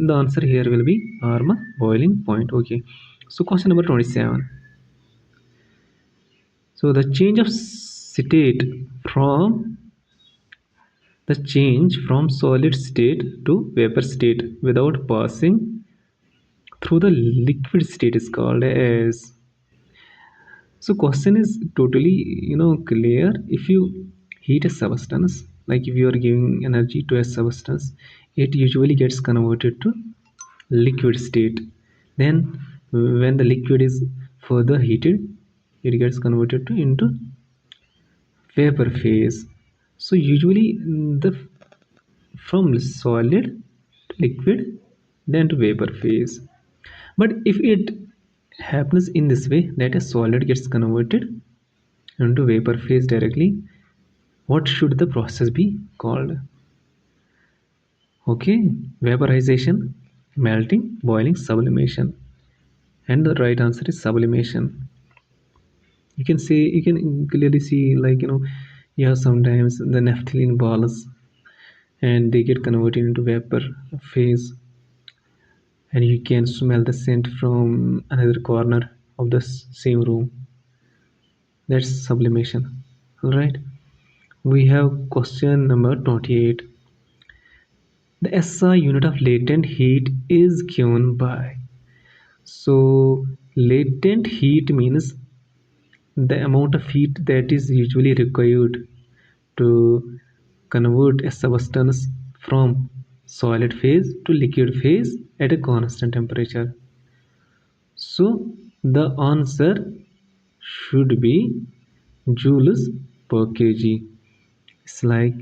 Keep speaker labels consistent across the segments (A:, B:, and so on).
A: The answer here will be arm boiling point. Okay, so question number 27. So the change of state from the change from solid state to vapor state without passing through the liquid state is called as. So question is totally clear. If you heat a substance, like if you are giving energy to a substance, it usually gets converted to liquid state. Then when the liquid is further heated, it gets converted to into vapor phase. So usually the from solid to liquid then to vapor phase. But if it happens in this way, that a solid gets converted into vapor phase directly, what should the process be called? Okay, vaporization, melting, boiling, sublimation. And the right answer is sublimation. You can clearly see, like yeah, sometimes the naphthalene balls and they get converted into vapor phase, and you can smell the scent from another corner of the same room. That's sublimation. All right, we have question number 28. The SI unit of latent heat is given by. So latent heat means the amount of heat that is usually required to convert a substance from solid phase to liquid phase at a constant temperature. So the answer should be joules per kg. It's like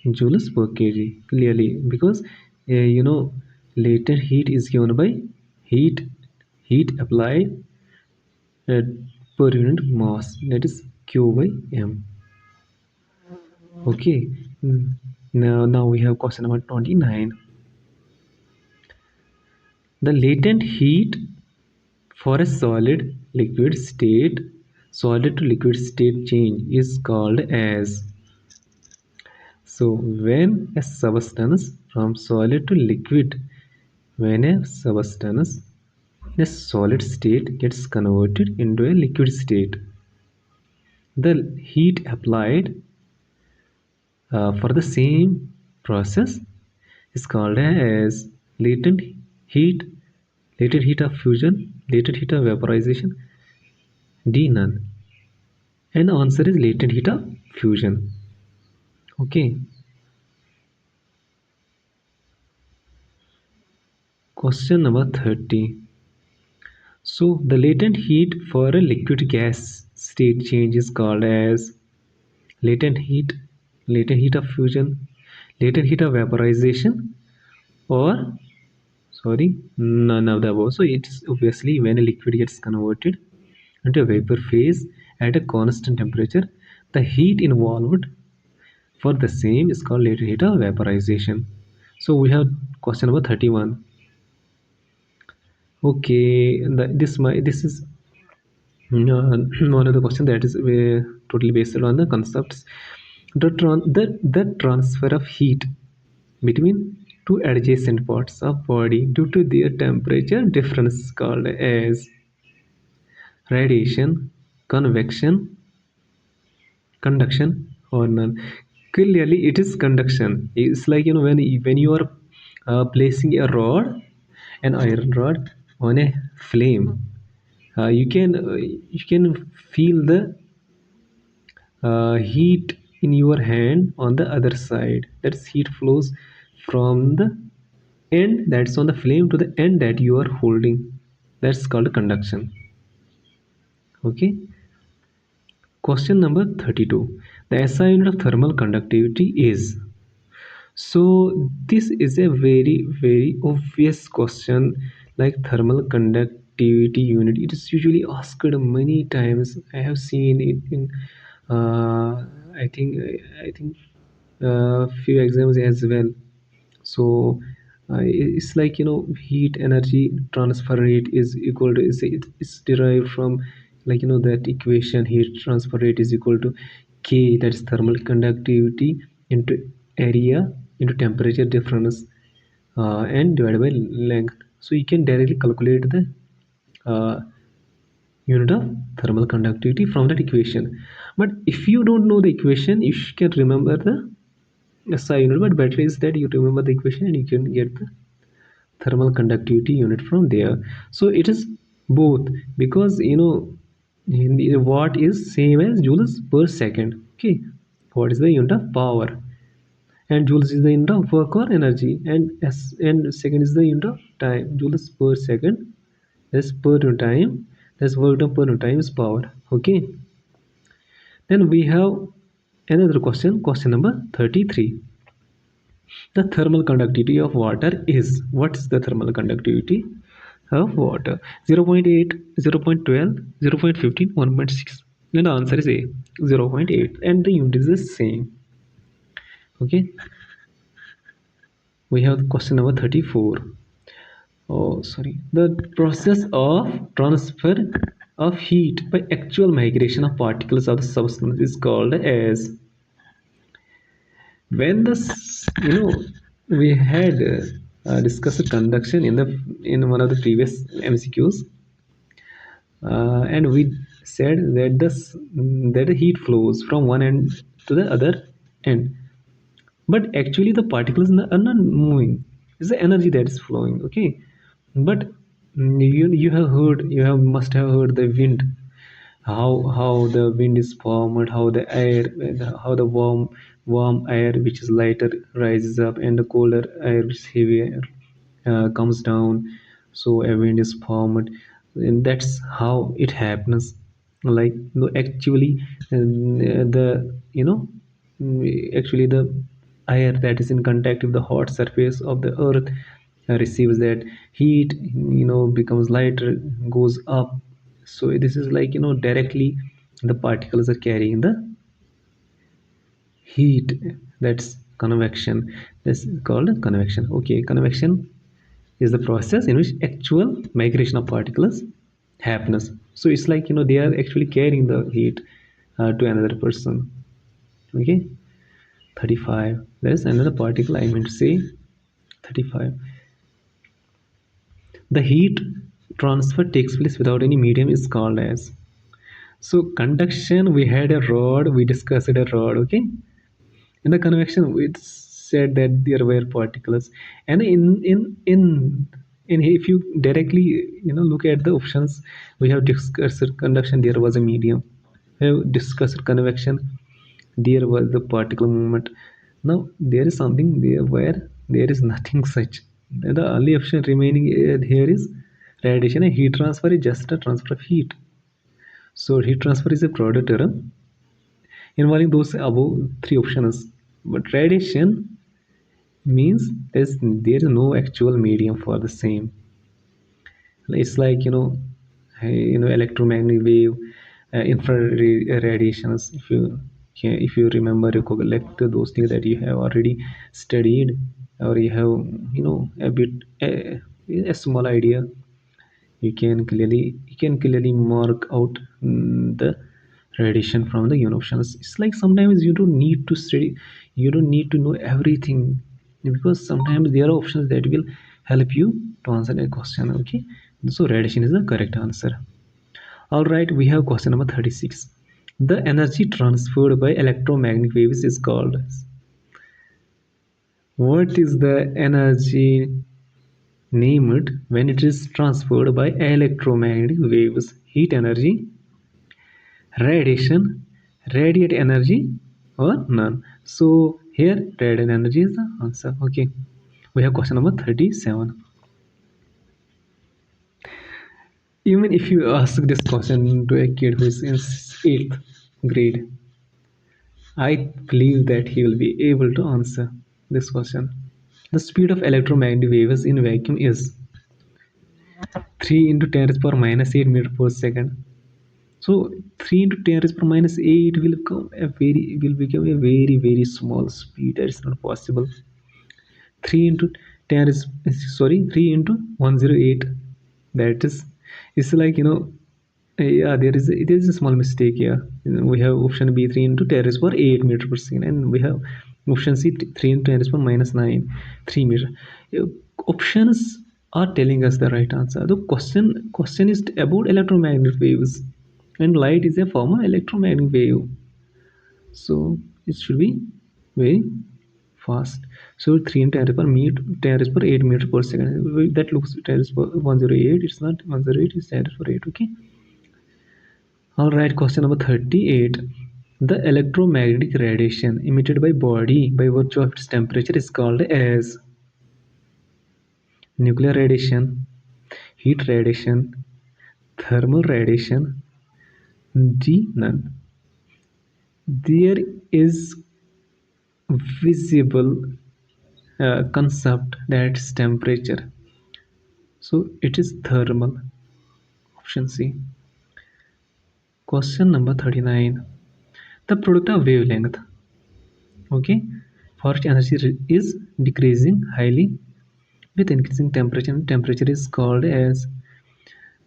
A: joules per kg, clearly, because latent heat is given by heat heat applied at per unit mass, that is Q by M. Okay, now we have question number 29. The latent heat for a solid to liquid state change is called as. So when a substance from solid to liquid, when a substance in a solid state gets converted into a liquid state, the heat applied for the same process is called as latent heat, latent heat of fusion, latent heat of vaporization, D none. And the answer is latent heat of fusion. Okay. Question number 30. So the latent heat for a liquid gas state change is called as latent heat, latent heat of fusion, latent heat of vaporization, or sorry, none of the above. So it's obviously when a liquid gets converted into a vapor phase at a constant temperature, the heat involved for the same is called latent heat of vaporization. So we have question number 31. Okay, this is one of the question that is totally based on the concepts. The transfer of heat between two adjacent parts of body due to their temperature difference is called as radiation, convection, conduction, or none. Clearly it is conduction. It's like when you are placing a rod, an iron rod, on a flame, you can feel the heat in your hand on the other side. That's heat flows from the end that's on the flame to the end that you are holding. That's called conduction. Okay. Question number 32. The SI unit of thermal conductivity is. So this is a very obvious question, like thermal conductivity unit. It is usually asked many times. I have seen it in I think few exams as well. So it's like heat energy transfer rate is equal to it's derived from, like that equation, heat transfer rate is equal to K, that is thermal conductivity, into area into temperature difference. and divided by length. So you can directly calculate the uh, unit of thermal conductivity from that equation. But if you don't know the equation, you can remember the SI unit. But better is that you remember the equation and you can get the thermal conductivity unit from there. So it is both, because in the watt is same as joules per second. Okay, what is the unit of power, and joules is the unit of work or energy, and and second is the unit of time. Joules per second is per unit time, that's work done per unit time is power. Okay, then we have another question, question number 33. The thermal conductivity of water is, what is the thermal conductivity of water? 0.8, 0.12, 0.15, 1.6. And the answer is A, 0.8, and the unit is the same. Okay, we have question number 34. Oh, sorry. The process of transfer of heat by actual migration of particles of the substance is called as, when the we had discussed conduction in one of the previous MCQs, and we said that the heat flows from one end to the other end, but actually the particles are not moving. It's the energy that is flowing. Okay, but you have heard, you have must have heard the wind, how the wind is formed, how the air, how the warm air which is lighter rises up, and the colder air which is heavier comes down. So a wind is formed, and that's how it happens. Like, no, actually, the actually the air that is in contact with the hot surface of the earth receives that heat, becomes lighter, goes up. So this is like, directly the particles are carrying the heat. That's convection. That's called convection. Okay, convection is the process in which actual migration of particles happens. So it's like, they are actually carrying the heat to another person. Okay, 35, there's another particle I meant to say. 35, the heat transfer takes place without any medium is called as. So conduction, we had a rod, we discussed a rod. Okay, in the convection we said that there were particles, and in if you directly look at the options, we have discussed conduction, there was a medium. We have discussed convection, there was the particle movement. Now there is something there where there is nothing such. The only option remaining here is radiation, and heat transfer is just a transfer of heat. So heat transfer is a product term involving those above three options. But radiation means there is no actual medium for the same. It's like, electromagnetic wave, infrared radiations. If you remember, recollect those things that you have already studied, or you have a bit a small idea, you can clearly mark out the radiation from the options. It's like sometimes you don't need to study, you don't need to know everything, because sometimes there are options that will help you to answer a question. Okay, so radiation is the correct answer. All right, we have question number 36. The energy transferred by electromagnetic waves is called, what is the energy named when it is transferred by electromagnetic waves? Heat energy, radiation, radiant energy, or none? So here radiant energy is the answer. Okay, we have question number 37. Even if you ask this question to a kid who is in 8th grade, I believe that he will be able to answer this question. The speed of electromagnetic waves in vacuum is 3 into 10 raised power minus 8 meter per second. So 3 into 10 raised power minus 8 will become a very small speed. That is not possible. 3 into 10 is, sorry, 3 into 108. That is, it's like, yeah, there is a small mistake here. We have option B, 3 into 10 raised power 8 meter per second, and we have option C, 3 into 10 raised power minus 9, 3 meter. Options are telling us the right answer. The question is about electromagnetic waves, and light is a form of electromagnetic wave. So it should be very fast. So 3 in 10 per meter, 10 per 8 meter per second. That looks 10 per 108. It's not 108. It's 10 per 8. Okay. All right. Question number 38. The electromagnetic radiation emitted by body by virtue of its temperature is called as nuclear radiation, heat radiation, thermal radiation. D. None. There is visible concept that's temperature. So it is thermal. Option C. Question number 39. The product of wavelength, okay, for which energy is decreasing highly with increasing temperature, and temperature is called as.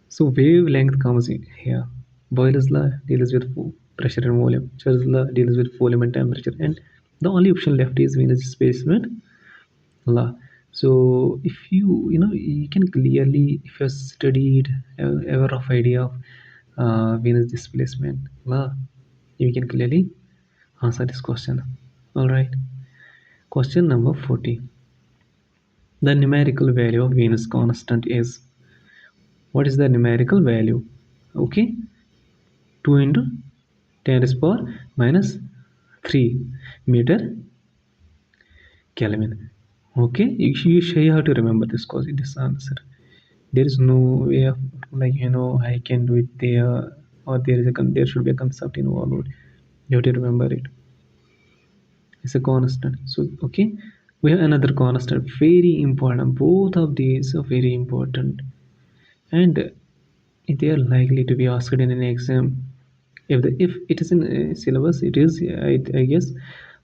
A: So wavelength comes in here. Boyle's law deals with pressure and volume. Church's law deals with volume and temperature, and the only option left is Venus displacement law. So if you can clearly, if you studied, have a rough idea of Venus displacement law, you can clearly answer this question. All right. Question number 40. The numerical value of Venus constant is. What is the numerical value? Okay. 2 into 10 raised power minus 3 meter Kelvin. Okay, you have to remember this answer. There is no way of I can do it there, or there should be a concept involved. You have to remember it. It's a constant. So okay, we have another constant, very important. Both of these are very important, and they are likely to be asked in an exam. If it is in syllabus, it is, I guess.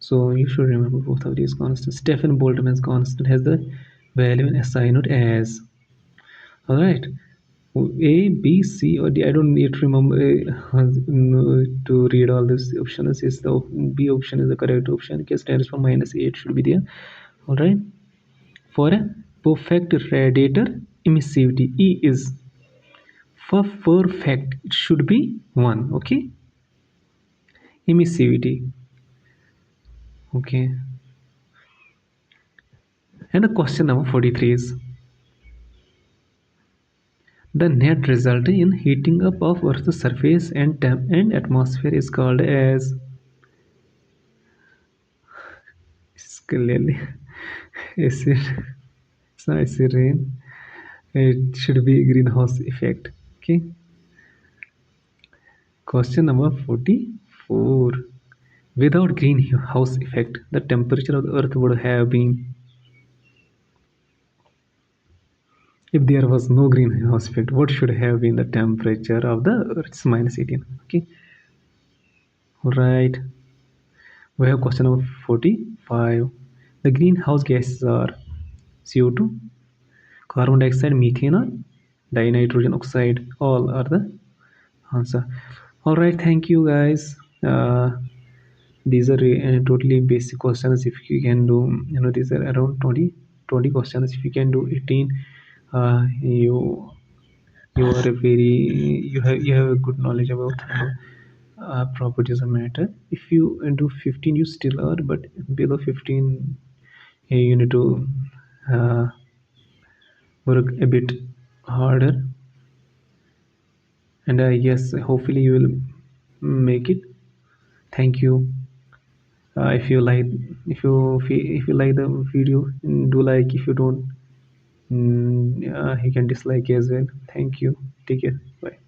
A: So you should remember both of these constants. Stephen Boltzmann's constant has the value in SI not as. All right. A, B, C, or D. I don't need to remember to read all these options. Is the B option is the correct option. Case stands for -8 should be there. All right. For a perfect radiator emissivity, E is. For perfect, it should be 1. Okay. Emissivity. Okay. And the question number 43 is, the net result in heating up of Earth's surface and atmosphere is called as. It's clearly acid. It's not acid rain. It should be greenhouse effect. Okay. Question number 44. Without greenhouse effect, the temperature of the Earth would have been. If there was no greenhouse effect, what should have been the temperature of the Earth's -18? Okay. All right. We have question number 45. The greenhouse gases are CO2, carbon dioxide, methane, or dinitrogen oxide. All are the answer. All right. Thank you, guys. These are totally basic questions. If you can do, these are around 20 questions. If you can do 18, you are a very you have a good knowledge about properties of matter. If you do 15, you still are, but below 15, you need to uh, work a bit harder. And yes, hopefully you will make it. Thank you. If you like, if you like the video, do like. If you don't, you can dislike as well. Thank you. Take care. Bye.